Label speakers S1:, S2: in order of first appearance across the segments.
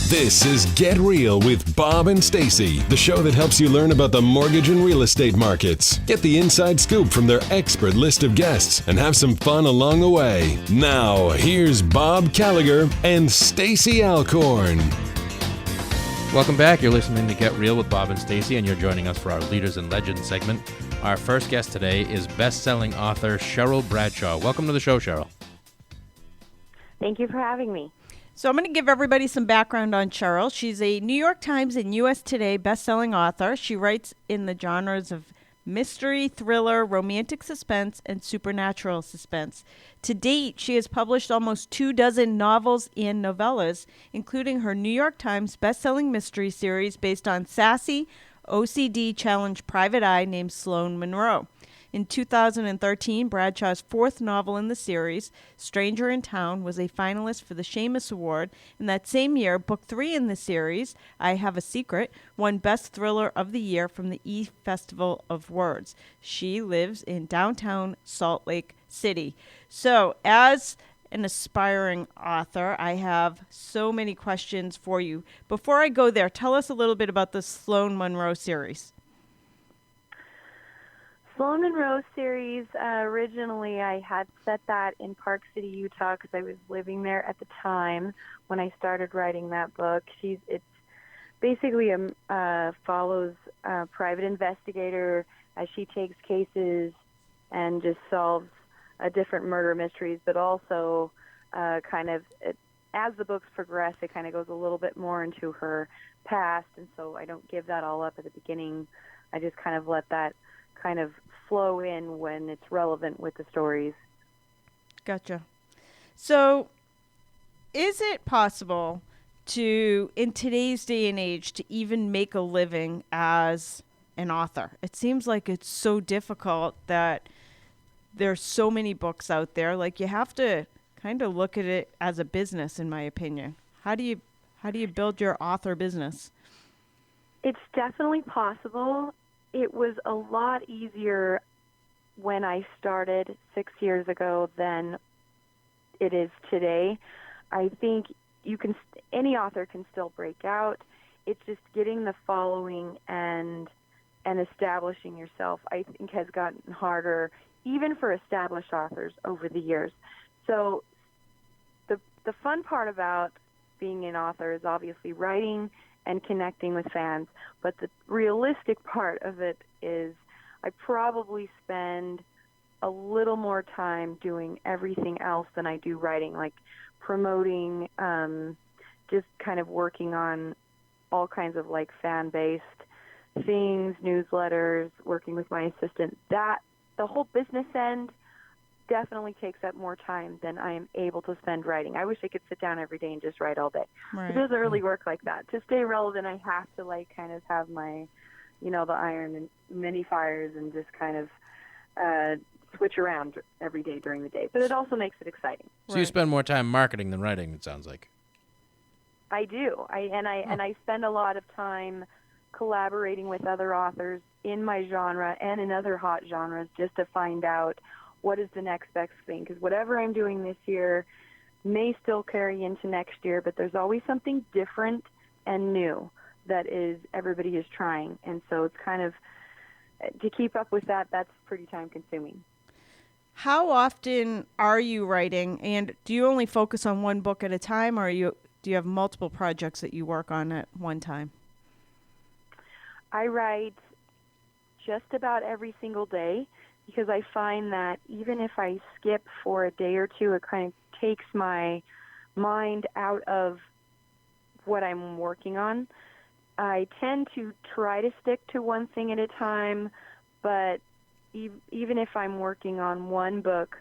S1: This is Get Real with Bob and Stacey, the show that helps you learn about the mortgage and real estate markets. Get the inside scoop from their expert list of guests and have some fun along the way. Now, here's Bob Gallagher and Stacey Alcorn.
S2: Welcome back. You're listening to Get Real with Bob and Stacey, and you're joining us for our Leaders and Legends segment. Our first guest today is best-selling author Cheryl Bradshaw. Welcome to the show, Cheryl.
S3: Thank you for having me.
S4: So I'm going to give everybody some background on Cheryl. She's a New York Times and U.S. Today best-selling author. She writes in the genres of mystery, thriller, romantic suspense, and supernatural suspense. To date, she has published almost 24 novels and novellas, including her New York Times best-selling mystery series based on sassy, OCD challenged private eye named Sloane Monroe. In 2013, Bradshaw's fourth novel in the series, Stranger in Town, was a finalist for the Shamus Award. In that same year, book 3 in the series, I Have a Secret, won Best Thriller of the Year from the E! Festival of Words. She lives in downtown Salt Lake City. So, as an aspiring author, I have so many questions for you. Before I go there, tell us a little bit about the Sloane Monroe series.
S3: Sloane Monroe series, originally I had set that in Park City, Utah, because I was living there at the time when I started writing that book. It's basically follows a private investigator as she takes cases and just solves different murder mysteries, but also as the books progress, it kind of goes a little bit more into her past, and so I don't give that all up at the beginning. I just kind of let that kind of flow in when it's relevant with the stories.
S4: Gotcha. So is it possible to, in today's day and age, to even make a living as an author? It seems like it's so difficult that there's so many books out there. Like, you have to kind of look at it as a business, in my opinion. How do you build your author business?
S3: It's definitely possible. It was a lot easier when I started 6 years ago than it is today. I think any author can still break out. It's just getting the following and establishing yourself, I think, has gotten harder, even for established authors over the years. So the fun part about being an author is obviously writing and connecting with fans. But the realistic part of it is I probably spend a little more time doing everything else than I do writing, like promoting, just kind of working on all kinds of like fan-based things, newsletters, working with my assistant. That the whole business end definitely takes up more time than I am able to spend writing. I wish I could sit down every day and just write all day. Right. It doesn't really work like that. To stay relevant, I have to like kind of have my, the iron and many fires and just kind of switch around every day during the day. But it also makes it exciting.
S2: So you spend more time marketing than writing, it sounds like.
S3: I do. I spend a lot of time collaborating with other authors in my genre and in other hot genres just to find out what is the next best thing, because whatever I'm doing this year may still carry into next year, but there's always something different and new that everybody is trying. And so it's kind of, to keep up with that, that's pretty time consuming.
S4: How often are you writing, and do you only focus on one book at a time, or do you have multiple projects that you work on at one time?
S3: I write just about every single day, because I find that even if I skip for a day or two, it kind of takes my mind out of what I'm working on. I tend to try to stick to one thing at a time, but even if I'm working on one book,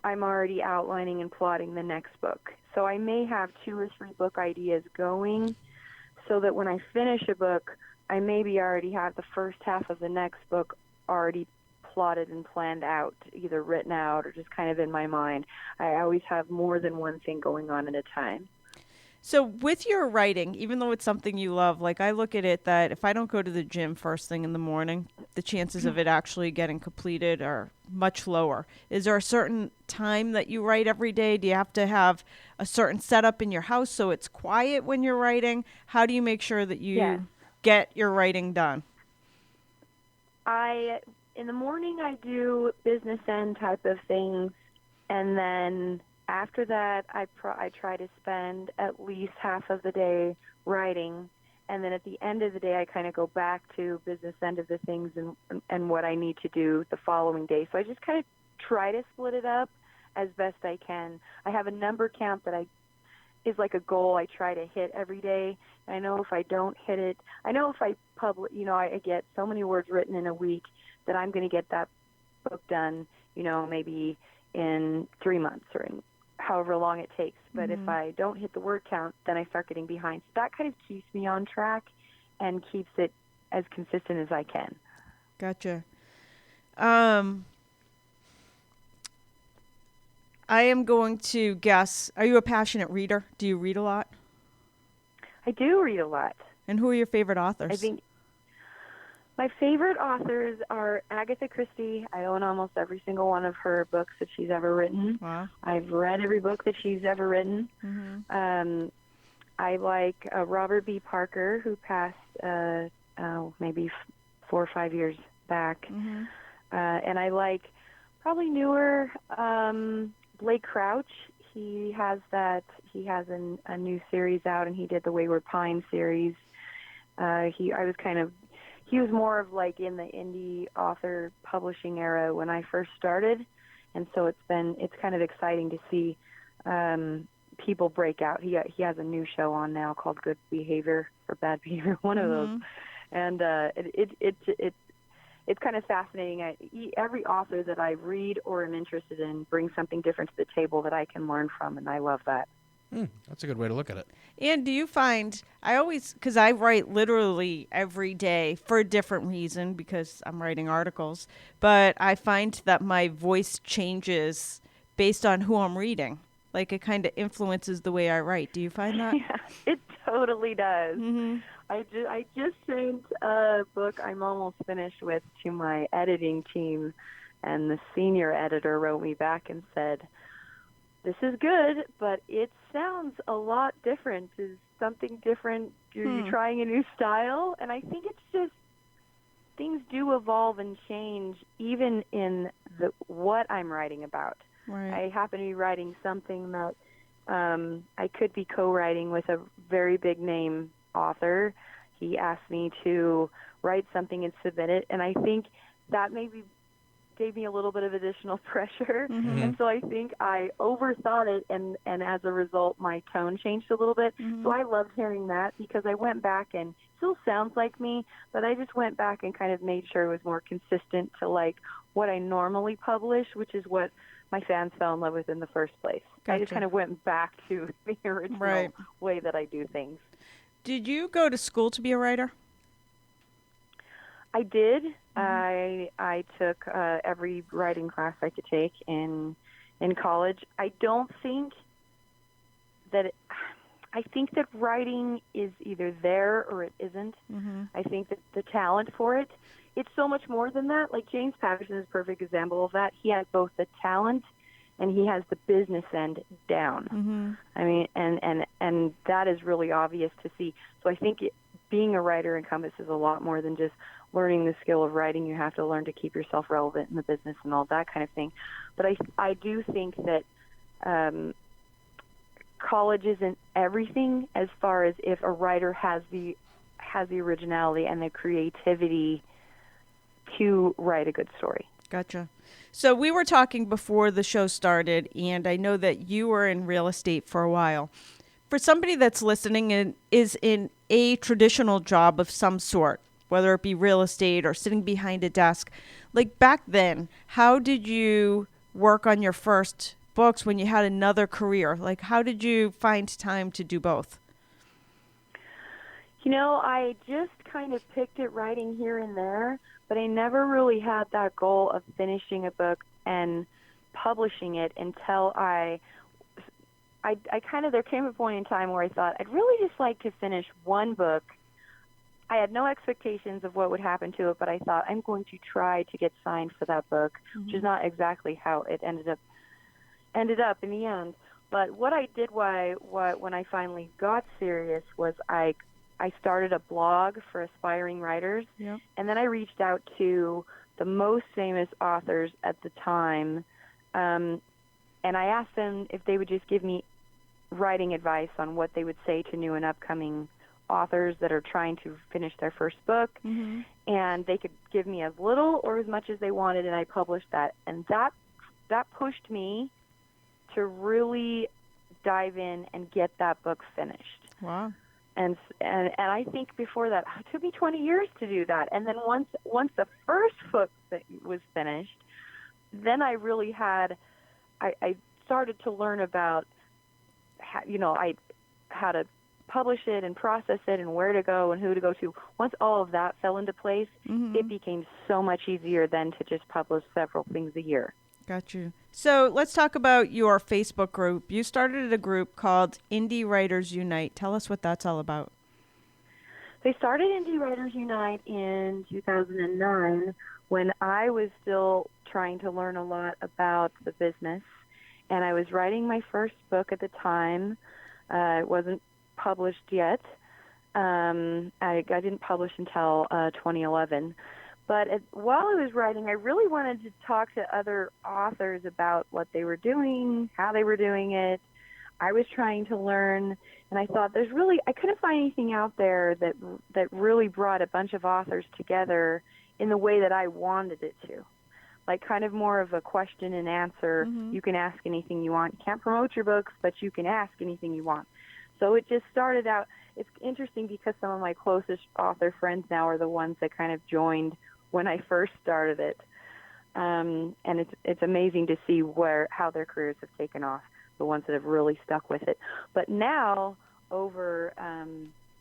S3: I'm already outlining and plotting the next book. So I may have 2 or 3 book ideas going, so that when I finish a book, I maybe already have the first half of the next book already plotted and planned out, either written out or just kind of in my mind. I always have more than one thing going on at a time.
S4: So with your writing, even though it's something you love, like I look at it that if I don't go to the gym first thing in the morning, the chances of it actually getting completed are much lower. Is there a certain time that you write every day? Do you have to have a certain setup in your house so it's quiet when you're writing? How do you make sure that you
S3: Yes.
S4: get your writing done?
S3: In the morning, I do business end type of things, and then after that, I try to spend at least half of the day writing, and then at the end of the day, I kind of go back to business end of the things and what I need to do the following day. So I just kind of try to split it up as best I can. I have a number count that is like a goal I try to hit every day. And I know if I don't hit it, I know if I publish, I get so many words written in a week that I'm going to get that book done, maybe in 3 months or in however long it takes. But if I don't hit the word count, then I start getting behind. So that kind of keeps me on track and keeps it as consistent as I can.
S4: Gotcha. I am going to guess, are you a passionate reader? Do you read a lot?
S3: I do read a lot.
S4: And who are your favorite authors?
S3: I think my favorite authors are Agatha Christie. I own almost every single one of her books that she's ever written.
S4: Wow.
S3: I've read every book that she's ever written. I like Robert B. Parker, who passed maybe 4 or 5 years back. And I like probably newer Blake Crouch. He has a new series out, and he did the Wayward Pine series. He was more of like in the indie author publishing era when I first started, and so it's kind of exciting to see people break out. He has a new show on now called Good Behavior or Bad Behavior, one of those, and it's kind of fascinating. Every author that I read or am interested in brings something different to the table that I can learn from, and I love that.
S2: That's a good way to look at it.
S4: And do you find, because I write literally every day for a different reason because I'm writing articles, but I find that my voice changes based on who I'm reading. Like it kind of influences the way I write. Do you find that?
S3: Yeah, it totally does. I just sent a book I'm almost finished with to my editing team, and the senior editor wrote me back and said, "This is good, but it sounds a lot different. Is something different? You're trying a new style?" And I think it's just things do evolve and change, even in what I'm writing about.
S4: Right.
S3: I happen to be writing something that I could be co-writing with a very big name author. He asked me to write something and submit it, and I think that maybe gave me a little bit of additional pressure. And so I think I overthought it, and as a result my tone changed a little bit. So I loved hearing that, because I went back, and it still sounds like me, but I just went back and kind of made sure it was more consistent to like what I normally publish, which is what my fans fell in love with in the first place.
S4: Gotcha.
S3: I just kind of went back to the original way that I do things.
S4: Did you go to school to be a writer?
S3: I did. I took every writing class I could take in college. I think that writing is either there or it isn't. I think that the talent for it, it's so much more than that. Like James Patterson is a perfect example of that. He has both the talent and he has the business end down. I mean, and that is really obvious to see. So I think being a writer encompasses a lot more than just learning the skill of writing. You have to learn to keep yourself relevant in the business and all that kind of thing. But I do think that college isn't everything, as far as if a writer has the originality and the creativity to write a good story.
S4: Gotcha. So we were talking before the show started, and I know that you were in real estate for a while. For somebody that's listening and is in a traditional job of some sort, whether it be real estate or sitting behind a desk, like back then, how did you work on your first books when you had another career? Like, how did you find time to do both?
S3: I just kind of picked it writing here and there, but I never really had that goal of finishing a book and publishing it until I there came a point in time where I thought I'd really just like to finish one book. I had no expectations of what would happen to it, but I thought I'm going to try to get signed for that book, which is not exactly how it ended up in the end. But what I did when I finally got serious was I started a blog for aspiring writers,
S4: Yep.
S3: and then I reached out to the most famous authors at the time, and I asked them if they would just give me writing advice on what they would say to new and upcoming authors that are trying to finish their first book, and they could give me as little or as much as they wanted, and I published that. And that pushed me to really dive in and get that book finished.
S4: Wow.
S3: And I think before that, it took me 20 years to do that. And then once the first book was finished, then I really I started to learn about how to publish it and process it and where to go and who to go to. Once all of that fell into place, it became so much easier then to just publish several things a year.
S4: Got you. So let's talk about your Facebook group. You started a group called Indie Writers Unite. Tell us what that's all about.
S3: They started Indie Writers Unite in 2009 when I was still trying to learn a lot about the business, and I was writing my first book at the time. It wasn't published yet. I didn't publish until 2011. But while I was writing, I really wanted to talk to other authors about what they were doing, how they were doing it. I was trying to learn, and I thought I couldn't find anything out there that really brought a bunch of authors together in the way that I wanted it to. Like kind of more of a question and answer. You can ask anything you want. You can't promote your books, but you can ask anything you want. So it just started out. It's interesting because some of my closest author friends now are the ones that kind of joined when I first started it. And it's amazing to see how their careers have taken off, the ones that have really stuck with it. But now, over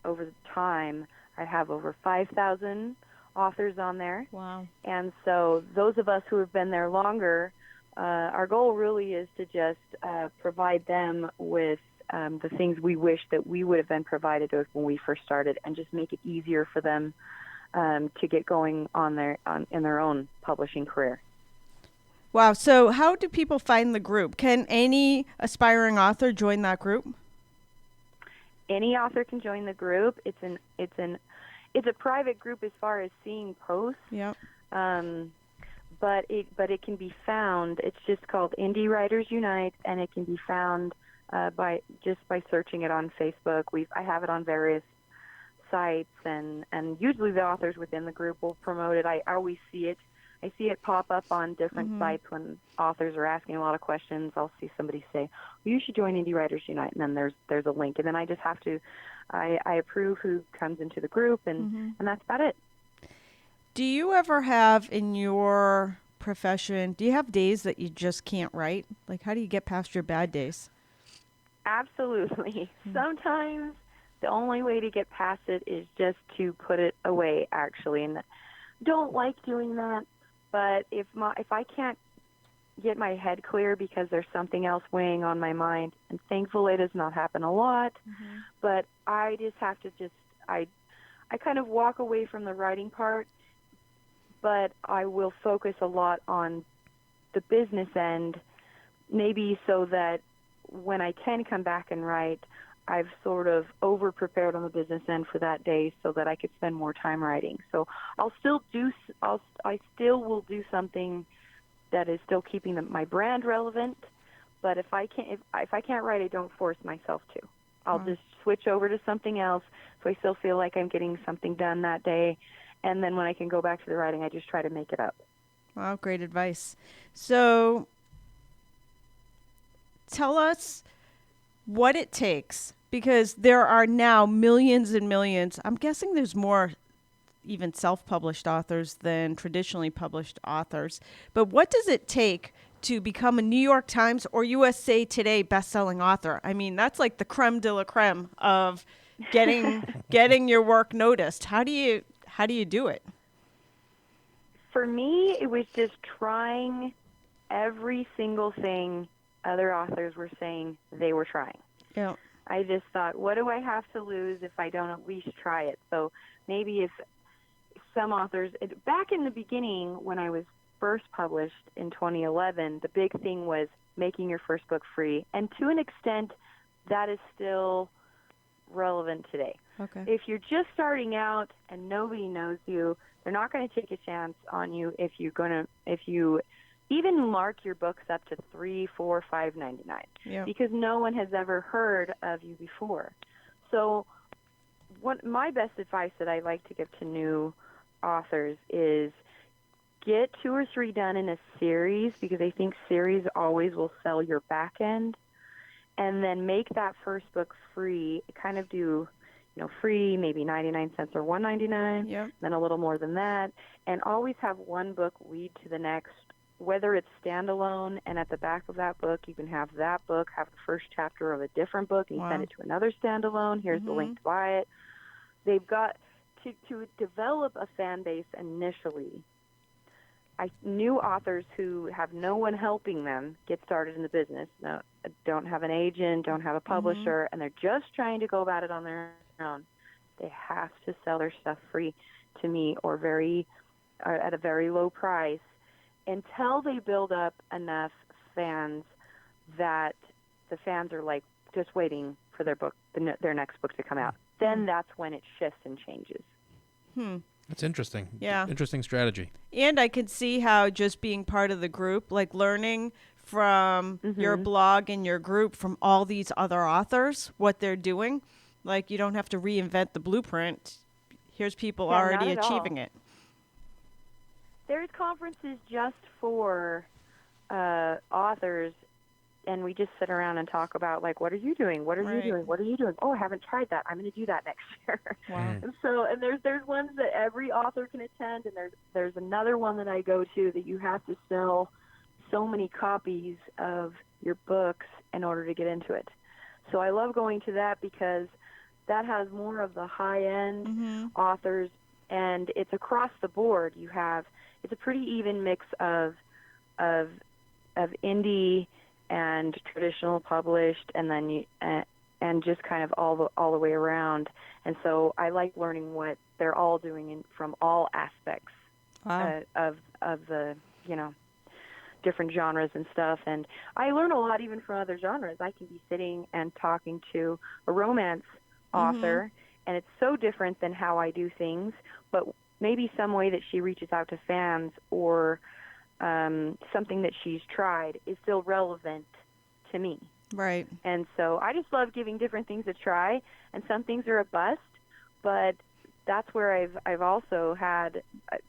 S3: the time, I have over 5,000 authors on there.
S4: Wow.
S3: And so those of us who have been there longer, our goal really is to just provide them with the things we wish that we would have been provided with when we first started, and just make it easier for them to get going in their own publishing career.
S4: Wow. So how do people find the group? Can any aspiring author join that group?
S3: Any author can join the group. It's a private group as far as seeing posts.
S4: Yep.
S3: But it can be found. It's just called Indie Writers Unite, and it can be found by searching it on Facebook. I have it on various sites, and usually the authors within the group will promote it. I always see it. I see it pop up on different sites when authors are asking a lot of questions. I'll see somebody say, well, you should join Indie Writers Unite, and then there's a link, and then I just have to I approve who comes into the group, and that's about it.
S4: Do you ever have in your profession, do you have days that you just can't write? Like, how do you get past your bad days?
S3: Absolutely. Sometimes the only way to get past it is just to put it away, actually. And don't like doing that, but if I can't get my head clear because there's something else weighing on my mind, and thankfully it does not happen a lot, but I just have to I kind of walk away from the writing part, but I will focus a lot on the business end, maybe so that when I can come back and write, I've sort of over-prepared on the business end for that day so that I could spend more time writing. So I still will do something that is still keeping my brand relevant, but if I can't write, I don't force myself to. I'll just switch over to something else so I still feel like I'm getting something done that day, and then when I can go back to the writing, I just try to make it up.
S4: Wow, great advice. So tell us what it takes, because there are now millions and millions. I'm guessing there's more even self-published authors than traditionally published authors. But what does it take to become a New York Times or USA Today best-selling author? I mean, that's like the creme de la creme of getting your work noticed. How do you do it?
S3: For me, it was just trying every single thing other authors were saying they were trying.
S4: Yeah.
S3: I just thought, what do I have to lose if I don't at least try it? So maybe if some authors, back in the beginning when I was first published in 2011, the big thing was making your first book free. And to an extent, that is still relevant today.
S4: Okay.
S3: If you're just starting out and nobody knows you, they're not going to take a chance on you if you even mark your books up to $3, $4, $5.99, because no one has ever heard of you before. So, what my best advice that I like to give to new authors is get 2 or 3 done in a series, because I think series always will sell your back end, and then make that first book free. Kind of do, free, maybe 99 cents or $1.99, then a little more than that, and always have one book lead to the next. Whether it's standalone, and at the back of that book, you can have that book, have the first chapter of a different book, and send it to another standalone. Here's the link to buy it. They've got to develop a fan base initially. New authors who have no one helping them get started in the business, don't have an agent, don't have a publisher, and they're just trying to go about it on their own. They have to sell their stuff free to me, or at a very low price, until they build up enough fans that the fans are like just waiting for their next book to come out. Then that's when it shifts and changes.
S2: That's interesting.
S4: Yeah.
S2: Interesting strategy.
S4: And I could see how just being part of the group, like learning from your blog and your group from all these other authors, what they're doing. Like, you don't have to reinvent the blueprint. Here's people already achieving it.
S3: There's conferences just for authors, and we just sit around and talk about, like, what are you doing? What are you doing? What are you doing? Oh, I haven't tried that. I'm going to do that next year.
S4: Wow.
S3: And there's ones that every author can attend, and there's another one that I go to that you have to sell so many copies of your books in order to get into it. So I love going to that because that has more of the high-end authors, and it's across the board. It's a pretty even mix of indie and traditional published, and then and just kind of all the way around. And so I like learning what they're all doing from all aspects of the different genres and stuff. And I learn a lot even from other genres. I can be sitting and talking to a romance author, and it's so different than how I do things, but maybe some way that she reaches out to fans, or something that she's tried is still relevant to me.
S4: Right.
S3: And so I just love giving different things a try, and some things are a bust, but that's where I've also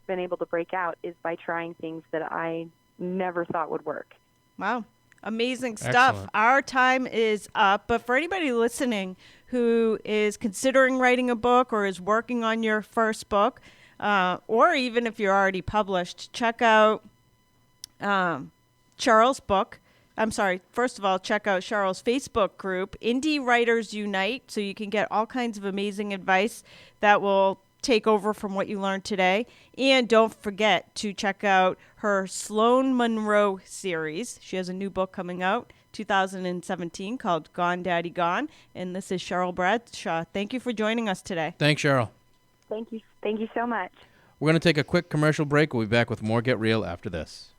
S3: been able to break out, is by trying things that I never thought would work.
S4: Wow. Amazing stuff.
S2: Excellent.
S4: Our time is up, but for anybody listening who is considering writing a book or is working on your first book, or even if you're already published, check out Cheryl's book. I'm sorry, first of all, check out Cheryl's Facebook group, Indie Writers Unite, so you can get all kinds of amazing advice that will take over from what you learned today. And don't forget to check out her Sloane Monroe series. She has a new book coming out, 2017, called Gone Daddy Gone. And this is Cheryl Bradshaw. Thank you for joining us today.
S2: Thanks, Cheryl.
S3: Thank you so much.
S2: We're going to take a quick commercial break. We'll be back with more Get Real after this.